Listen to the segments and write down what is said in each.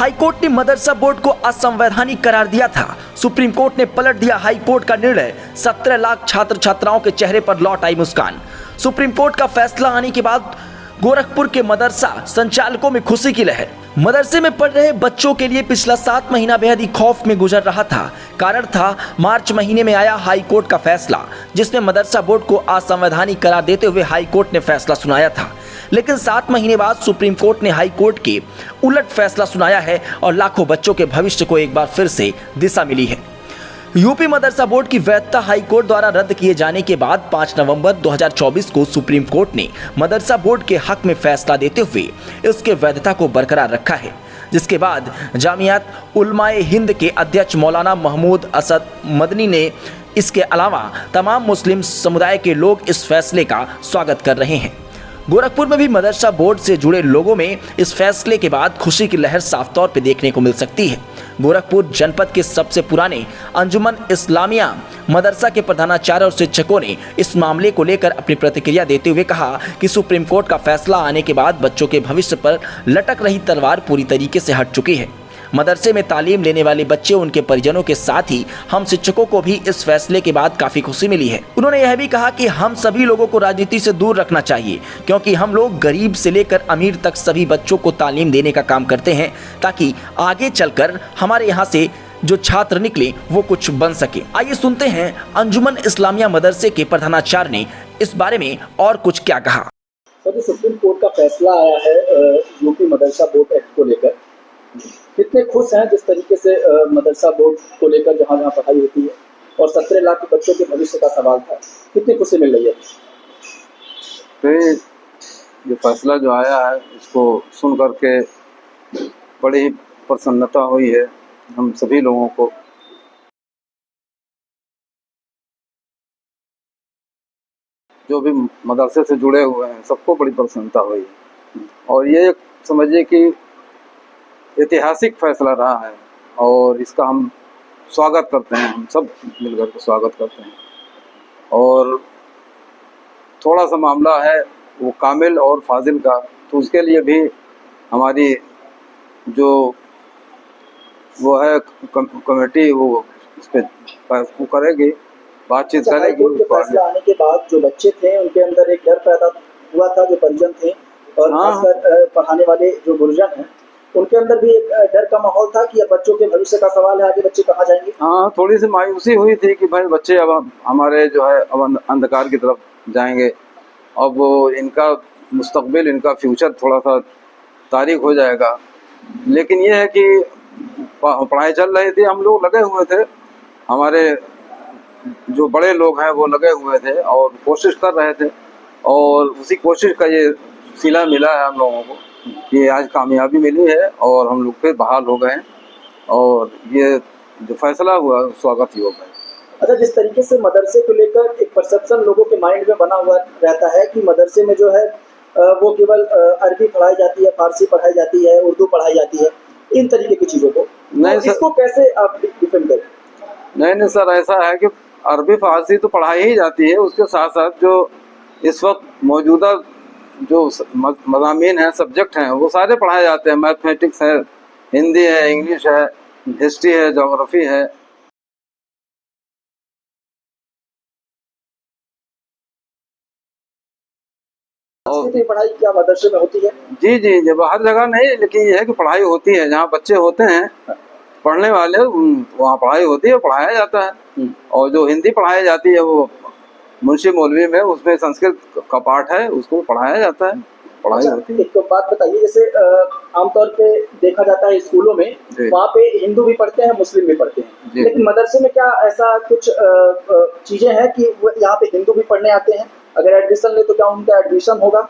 High court ने मदरसा board को असंवैधानिक करार दिया था। सुप्रीम कोर्ट ने पलट दिया हाईकोर्ट का निर्णय। 17 लाख छात्र छात्राओं के चेहरे पर लौट आई मुस्कान। सुप्रीम कोर्ट का फैसला आने के बाद गोरखपुर के मदरसा संचालकों में खुशी की लहर। मदरसे में पढ़ रहे बच्चों के लिए पिछला 7 महीना बेहद ही खौफ में गुजर रहा था। कारण था मार्च महीने में आया हाई कोर्ट का फैसला, जिसमें मदरसा बोर्ड को असंवैधानिक करार देते हुए हाई कोर्ट ने फैसला सुनाया था। लेकिन 7 महीने बाद सुप्रीम कोर्ट ने हाई कोर्ट के उलट फैसला सुनाया है और लाखों बच्चों के भविष्य को एक बार फिर से दिशा मिली है। यूपी मदरसा बोर्ड की वैधता हाई कोर्ट द्वारा रद्द किए जाने के बाद 5 नवंबर 2024 को सुप्रीम कोर्ट ने मदरसा बोर्ड के हक में फैसला देते हुए इसके वैधता को बरकरार रखा है, जिसके बाद जामियात उलमाए हिंद के अध्यक्ष मौलाना महमूद असद मदनी ने इसके अलावा तमाम मुस्लिम समुदाय के लोग इस फैसले का स्वागत कर रहे हैं। गोरखपुर में भी मदरसा बोर्ड से जुड़े लोगों में इस फैसले के बाद खुशी की लहर साफ तौर पर देखने को मिल सकती है। गोरखपुर जनपद के सबसे पुराने अंजुमन इस्लामिया मदरसा के प्रधानाचार्य और शिक्षकों ने इस मामले को लेकर अपनी प्रतिक्रिया देते हुए कहा कि सुप्रीम कोर्ट का फैसला आने के बाद बच्चों के भविष्य पर लटक रही तलवार पूरी तरीके से हट चुकी है। मदरसे में तालीम लेने वाले बच्चे, उनके परिजनों के साथ ही हम शिक्षकों को भी इस फैसले के बाद काफी खुशी मिली है। उन्होंने यह भी कहा कि हम सभी लोगों को राजनीति से दूर रखना चाहिए, क्योंकि हम लोग गरीब से लेकर अमीर तक सभी बच्चों को तालीम देने का काम करते हैं, ताकि आगे चलकर हमारे यहाँ से जो छात्र निकले वो कुछ बन सके। आइए सुनते हैं अंजुमन इस्लामिया मदरसे के प्रधानाचार्य ने इस बारे में और कुछ क्या कहा। सर, सुप्रीम कोर्ट का फैसला आया है यूपी मदरसा बोर्ड एक्ट को लेकर, कितने खुश हैं जिस तरीके से मदरसा बोर्ड को लेकर जहाँ जहाँ पढ़ाई होती है और 17 लाख के बच्चों के भविष्य का सवाल था, कितनी खुशी मिल रही है? तो जो फैसला जो आया है इसको सुन करके बड़ी ही प्रसन्नता हुई है हम सभी लोगों को। जो भी मदरसे से जुड़े हुए हैं सबको बड़ी प्रसन्नता हुई है और ये समझिए कि ऐतिहासिक फैसला रहा है और इसका हम स्वागत करते हैं। हम सब मिलकर के स्वागत करते हैं। और थोड़ा सा मामला है वो कामिल और फाजिल का, तो उसके लिए भी हमारी जो वो है कमेटी वो इस पर करेगी, बातचीत करेगी। फैसला आने के बाद जो बच्चे थे उनके अंदर एक डर पैदा हुआ था, जो परिजन थे और खासकर पढ़ाने वाले जो गुरुजन हैं उनके अंदर भी एक डर का माहौल था कि अब बच्चों के भविष्य का सवाल है, आगे बच्चे कहाँ जाएंगे। हाँ, थोड़ी सी मायूसी हुई थी कि भाई बच्चे अब हमारे जो है अब अंधकार की तरफ जाएंगे, अब इनका मुस्तकबिल, इनका फ्यूचर थोड़ा सा तारीख हो जाएगा। लेकिन ये है कि पढ़ाई चल रही थी, हम लोग लगे हुए थे, हमारे जो बड़े लोग हैं वो लगे हुए थे और कोशिश कर रहे थे और उसी कोशिश का ये सिला मिला है हम लोगों को कि आज कामयाबी मिली है और हम लोग फिर बहाल हो गए और ये जो फैसला हुआ स्वागत योग्य है। अच्छा, जिस तरीके से मदरसे को लेकर एक परसेप्शन लोगों के माइंड में बना हुआ रहता है कि मदरसे में जो है वो केवल अरबी पढ़ाई जाती है, फारसी पढ़ाई जाती है, उर्दू पढ़ाई जाती है, इन तरीके की चीज़ों को, नहीं सर, इसको कैसे आप डिफेंड करें? नहीं सर, ऐसा है कि अरबी फारसी तो पढ़ाई ही जाती है, उसके साथ साथ जो इस वक्त मौजूदा जो मज़ामीन हैं, सब्जेक्ट हैं, वो सारे पढ़ाए जाते हैं। मैथमेटिक्स है, हिंदी है, इंग्लिश है, हिस्ट्री है, ज्योग्राफी है। और पढ़ाई क्या मदरसे में होती है? जी जी, जब हर जगह नहीं, लेकिन ये है कि पढ़ाई होती है, जहाँ बच्चे होते हैं पढ़ने वाले वहाँ पढ़ाई होती है, पढ़ाया जाता है। और जो हिंदी पढ़ाई जाती है वो मुंशी मौलवी में, उसमें संस्कृत का पाठ है, उसको पढ़ाया जाता है, पढ़ाई होती है। एक तो बात बताइए, जैसे आमतौर पे देखा जाता है स्कूलों में वहाँ पे हिंदू भी पढ़ते हैं, मुस्लिम भी पढ़ते हैं, लेकिन मदरसे में क्या ऐसा कुछ चीजें हैं कि यहाँ पे हिंदू भी पढ़ने आते हैं? अगर एडमिशन ले तो क्या उनका एडमिशन होगा?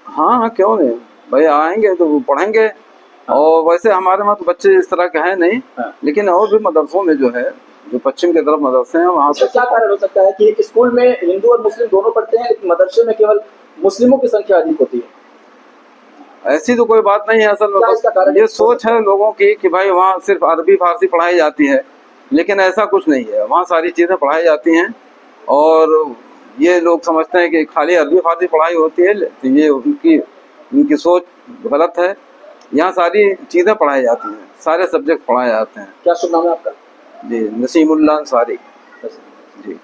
हाँ, क्यों नहीं भाई, आएंगे तो वो पढ़ेंगे। और वैसे हमारे वहाँ तो बच्चे इस तरह के हैं नहीं, लेकिन और भी मदरसों में जो है, जो पश्चिम की तरफ मदरसे हैं वहाँ से क्या कारण हो सकता है कि स्कूल में हिंदू और मुस्लिम दोनों पढ़ते हैं लेकिन मदरसे में केवल मुस्लिमों की संख्या अधिक होती है? ऐसी तो कोई बात नहीं है असल में, ये सोच है लोगों की कि भाई वहाँ सिर्फ अरबी फारसी पढ़ाई जाती है, लेकिन ऐसा कुछ नहीं है, वहाँ सारी चीज़ें पढ़ाई जाती हैं। और ये लोग समझते हैं कि खाली अरबी फारसी पढ़ाई होती है, ये उनकी सोच गलत है। यहाँ सारी चीज़ें पढ़ाई जाती हैं, सारे सब्जेक्ट पढ़ाए जाते हैं। क्या शुभ नाम है आपका? जी, नसीमुल्लाह अंसारी। जी।